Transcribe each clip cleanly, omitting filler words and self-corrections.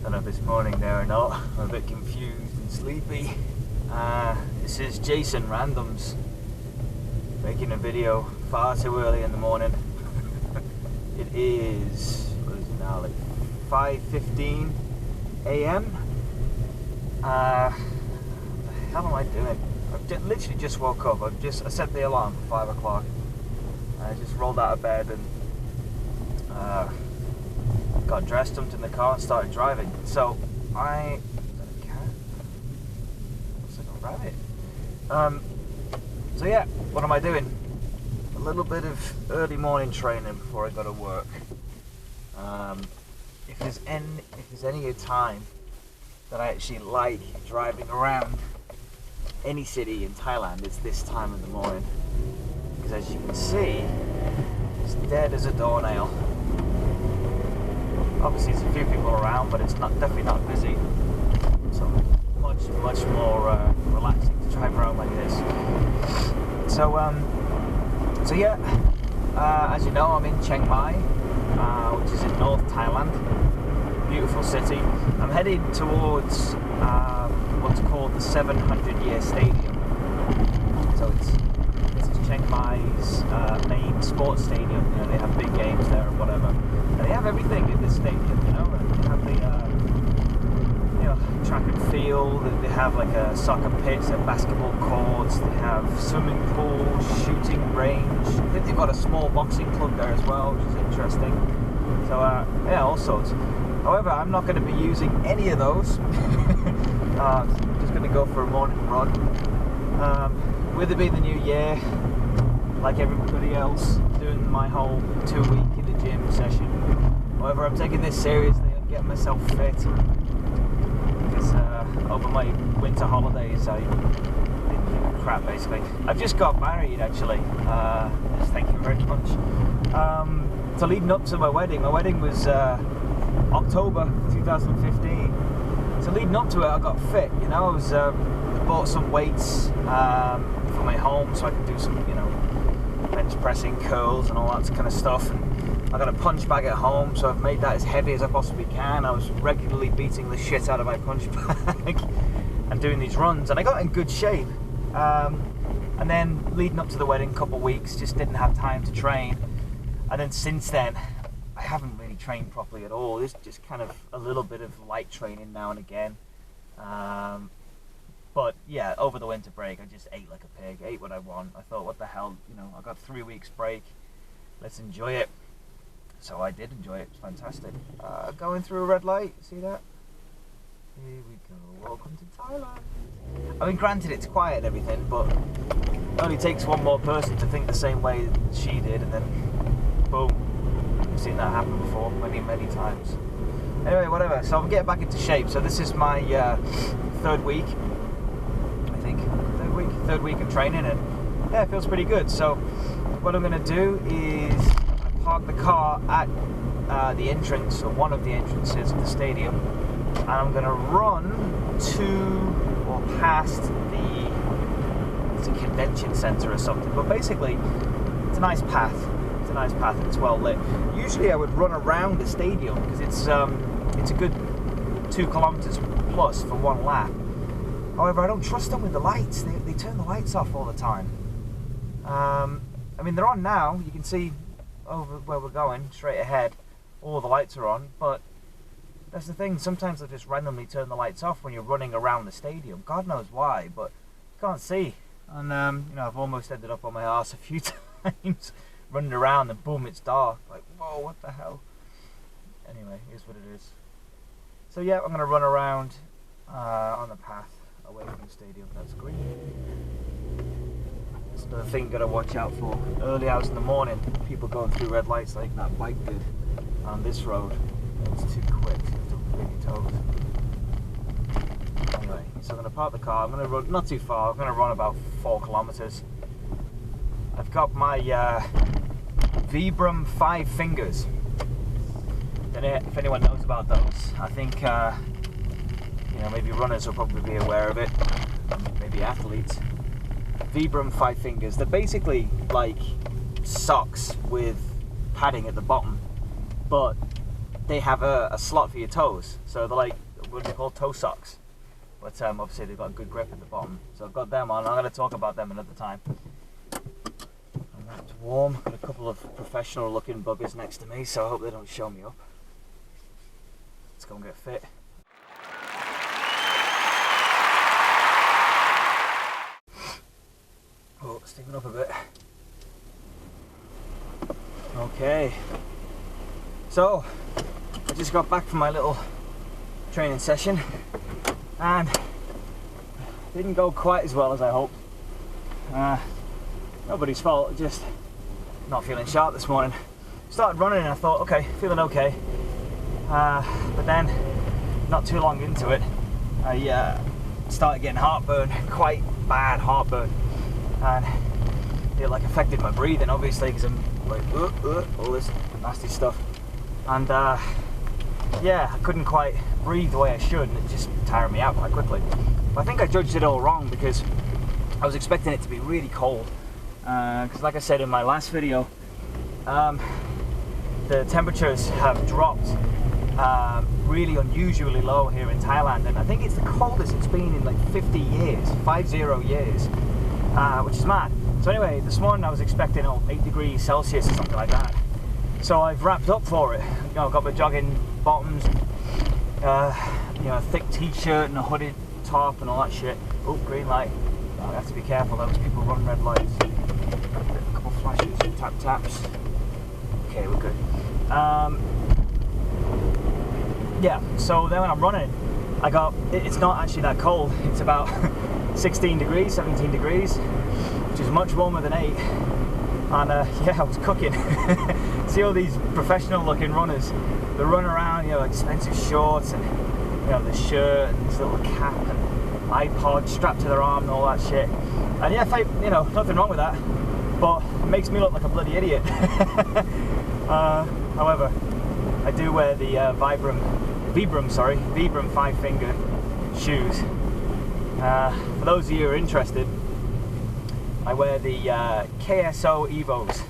Don't know if it's morning there or not. I'm a bit confused and sleepy. This is Jason Randoms making a video far too early in the morning. It is, what is it now, like 5:15 a.m. What the hell am I doing? I've literally just woke up. I set the alarm for 5 o'clock. I just rolled out of bed and got dressed, jumped in the car and started driving. So is that a cat? Looks like a rabbit. So yeah, what am I doing? A little bit of early morning training before I go to work. If there's any time that I actually like driving around any city in Thailand, it's this time of the morning. Because as you can see, it's dead as a doornail. Obviously there's a few people around, but it's definitely not busy. So much more relaxing to drive around like this. So yeah, as you know, I'm in Chiang Mai, which is in North Thailand. Beautiful city. I'm heading towards what's called the 700-year stadium. So this is Chiang Mai's main sports stadium. You know, they have big games there and whatever. And they have everything in this stadium, you know. They have the track and field. They have like a soccer pitch, they have basketball courts. They have swimming pools, shooting range. I think they've got a small boxing club there as well, which is interesting. So yeah, all sorts. However, I'm not going to be using any of those. I'm just going to go for a morning run. With it being the new year, like everybody else, doing my whole 2-week in the gym session. However, I'm taking this seriously. I'm getting myself fit. Because over my winter holidays, I did crap basically. I've just got married actually. Thank you very much. So leading up to my wedding was October 2015. So leading up to it, I got fit. You know, I bought some weights for my home so I could do some, bench pressing, curls, and all that kind of stuff. And I got a punch bag at home, so I've made that as heavy as I possibly can. I was regularly beating the shit out of my punch bag and doing these runs, and I got in good shape. And then leading up to the wedding, a couple of weeks, just didn't have time to train. And then since then, I haven't really trained properly at all. It's just kind of a little bit of light training now and again. But yeah, over the winter break, I just ate like a pig, ate what I want. I thought, what the hell, I got 3 weeks break. Let's enjoy it. So I did enjoy it. It's fantastic. Going through a red light, see that? Here we go. Welcome to Thailand. I mean, granted, it's quiet and everything, but it only takes one more person to think the same way she did, and then boom. I've seen that happen before many times. Anyway, whatever. So I'm getting back into shape. So this is my third week, I think. Third week of training, and yeah, it feels pretty good. So what I'm going to do is park the car at the entrance, or one of the entrances of the stadium, and I'm going to run to or past it's a convention center or something, but basically it's a nice path. It's a nice path and it's well lit. Usually I would run around the stadium because it's a good 2 kilometers plus for one lap. However, I don't trust them with the lights. They turn the lights off all the time. I mean, they're on now. You can see over where we're going, straight ahead, all the lights are on, but that's the thing, sometimes they'll just randomly turn the lights off when you're running around the stadium. God knows why, but you can't see. And I've almost ended up on my arse a few times running around and boom, it's dark. Like, whoa, what the hell? Anyway, here's what it is. So yeah, I'm going to run around on the path away from the stadium. That's green. That's another thing you got to watch out for. Early hours in the morning, people going through red lights like that bike did on this road. It's too quick. Anyway, so I'm going to park the car. I'm going to run, not too far, I'm going to run about 4 kilometers. I've got my Vibram 5 fingers. Don't know if anyone knows about those. I think maybe runners will probably be aware of it, maybe athletes. Vibram 5 fingers. They're basically like socks with padding at the bottom, but they have a slot for your toes. So they're like, what do they call, toe socks? But obviously they've got good grip at the bottom. So I've got them on. I'm going to talk about them another time. And that's warm. Got a couple of professional looking buggers next to me, so I hope they don't show me up. Let's go and get fit. Oh, steaming up a bit. Okay. So, I just got back from my little training session and didn't go quite as well as I hoped. Nobody's fault, just not feeling sharp this morning. Started running and I thought, okay, feeling okay. But then, not too long into it, I started getting heartburn, quite bad heartburn. And it like affected my breathing, obviously, because I'm like, all this nasty stuff. And yeah, I couldn't quite breathe the way I should, and it just tired me out quite quickly. But I think I judged it all wrong, because I was expecting it to be really cold. Because like I said in my last video, the temperatures have dropped really unusually low here in Thailand, and I think it's the coldest it's been in like 50 years, 50 years, which is mad. So anyway, this morning I was expecting 8 degrees Celsius or something like that. So I've wrapped up for it. You know, I've got my jogging bottoms, you know, a thick t-shirt and a hooded top and all that shit. Oh, green light. I have to be careful, those people run red lights. A couple flashes, tap taps. Okay, we're good. Yeah, so then when I'm running, it's not actually that cold. It's about 16 degrees, 17 degrees, which is much warmer than 8. And yeah, I was cooking. See all these professional looking runners, they run around, you know, expensive shorts and, you know, the shirt and this little cap and iPod strapped to their arm and all that shit. And yeah, you know, nothing wrong with that, but it makes me look like a bloody idiot. However, I do wear the Vibram 5-finger shoes. For those of you who are interested, I wear the KSO Evos,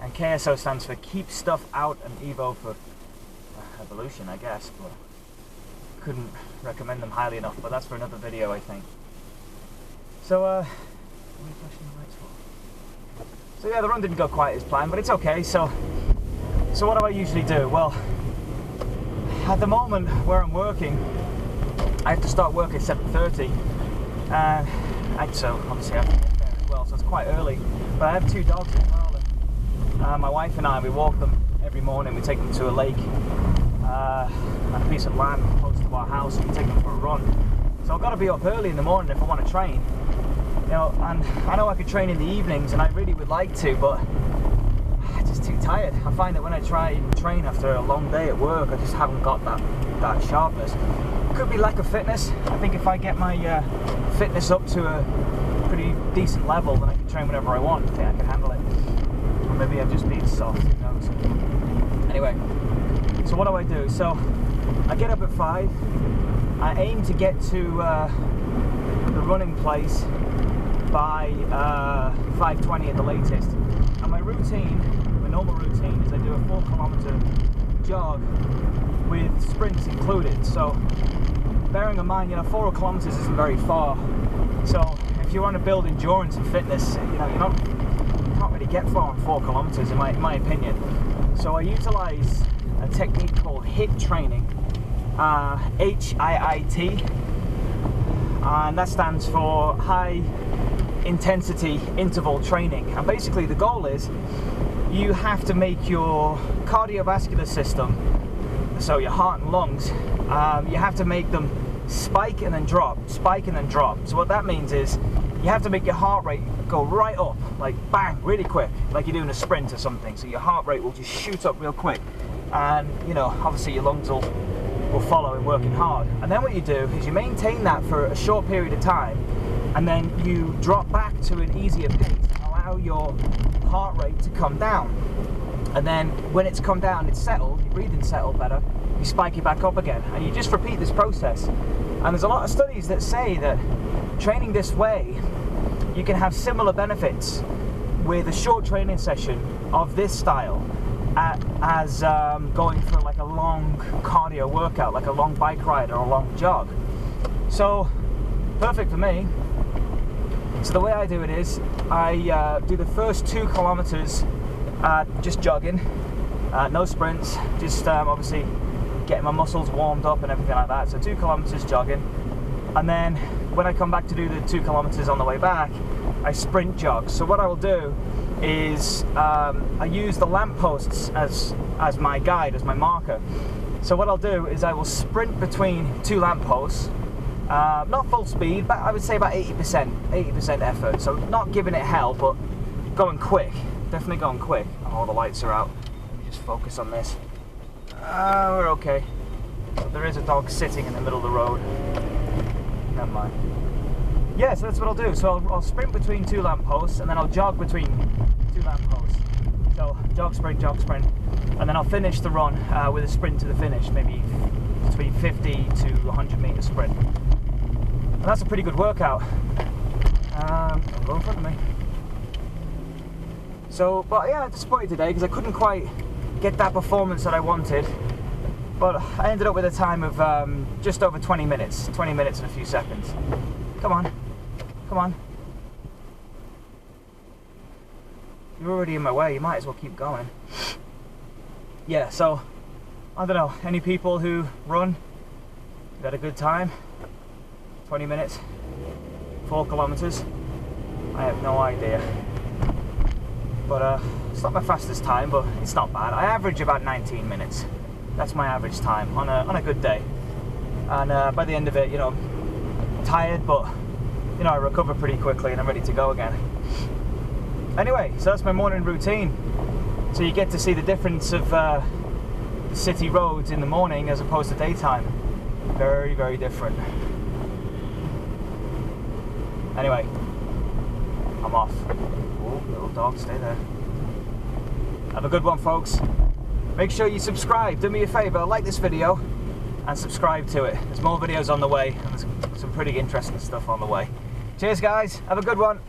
and KSO stands for Keep Stuff Out and Evo for Evolution, I guess, but couldn't recommend them highly enough, but that's for another video, I think. So, what are you flashing the lights for? So yeah, the run didn't go quite as planned, but it's okay. So what do I usually do? Well, at the moment where I'm working, I have to start work at 7:30, so obviously I have to get there as well, so it's quite early. But I have 2 dogs as well, and my wife and I, we walk them every morning. We take them to a lake and a piece of land close to our house, and we take them for a run. So I've got to be up early in the morning if I want to train. You know, and I know I could train in the evenings, and I really would like to, but I'm just too tired. I find that when I try and train after a long day at work, I just haven't got that sharpness. Could be lack of fitness. I think if I get my fitness up to a pretty decent level, then I can train whenever I want. I think I can handle it. Or maybe I'm just being soft, who knows. Anyway, so what do I do? So I get up at 5. I aim to get to the running place by 5:20 at the latest. And my normal routine is I do a 4-kilometer jog with sprints included. So bearing in mind, you know, 4 kilometers isn't very far. So if you want to build endurance and fitness, you know, you can't really get far on 4 kilometers in my opinion. So I utilize a technique called HIIT training, HIIT, and that stands for high intensity interval training. And basically the goal is you have to make your cardiovascular system, so your heart and lungs, you have to make them spike and then drop, spike and then drop. So what that means is you have to make your heart rate go right up, like bang, really quick, like you're doing a sprint or something. So your heart rate will just shoot up real quick, and you know, obviously your lungs will follow in working hard. And then what you do is you maintain that for a short period of time, and then you drop back to an easier pace and allow your heart rate to come down. And then when it's come down, it's settled, your breathing's settled better, you spike it back up again, and you just repeat this process. And there's a lot of studies that say that training this way, you can have similar benefits with a short training session of this style at as going for like a long cardio workout, like a long bike ride or a long jog. So perfect for me. So the way I do it is I do the first 2 kilometers just jogging, no sprints, just obviously getting my muscles warmed up and everything like that. So 2 kilometers jogging, and then when I come back to do the 2 kilometers on the way back, I sprint jog. So what I will do is I use the lampposts as my guide, as my marker. So what I'll do is I will sprint between 2 lampposts, not full speed, but I would say about 80% effort. So not giving it hell, but going quick, definitely going quick. Oh, the lights are out. Let me just focus on this. We're okay. There is a dog sitting in the middle of the road. Never mind. Yeah, so that's what I'll do. So I'll sprint between 2 lampposts, and then I'll jog between 2 lampposts. So jog, sprint, and then I'll finish the run with a sprint to the finish, maybe between 50 to 100 meter sprint. And that's a pretty good workout. Don't go in front of me. So, but yeah, I'm disappointed today because I couldn't quite get that performance that I wanted. But I ended up with a time of just over 20 minutes. 20 minutes and a few seconds. Come on. Come on. You're already in my way, you might as well keep going. Yeah, so, I don't know, any people who run, you had a good time? 20 minutes, 4 kilometers? I have no idea. But it's not my fastest time, but it's not bad. I average about 19 minutes. That's my average time on a good day. And by the end of it, you know, I'm tired, but you know, I recover pretty quickly and I'm ready to go again. Anyway, so that's my morning routine. So you get to see the difference of the city roads in the morning as opposed to daytime. Very, very different. Anyway, I'm off. Oh, little dog, stay there. Have a good one, folks. Make sure you subscribe. Do me a favor, like this video and subscribe to it. There's more videos on the way and there's some pretty interesting stuff on the way. Cheers, guys. Have a good one.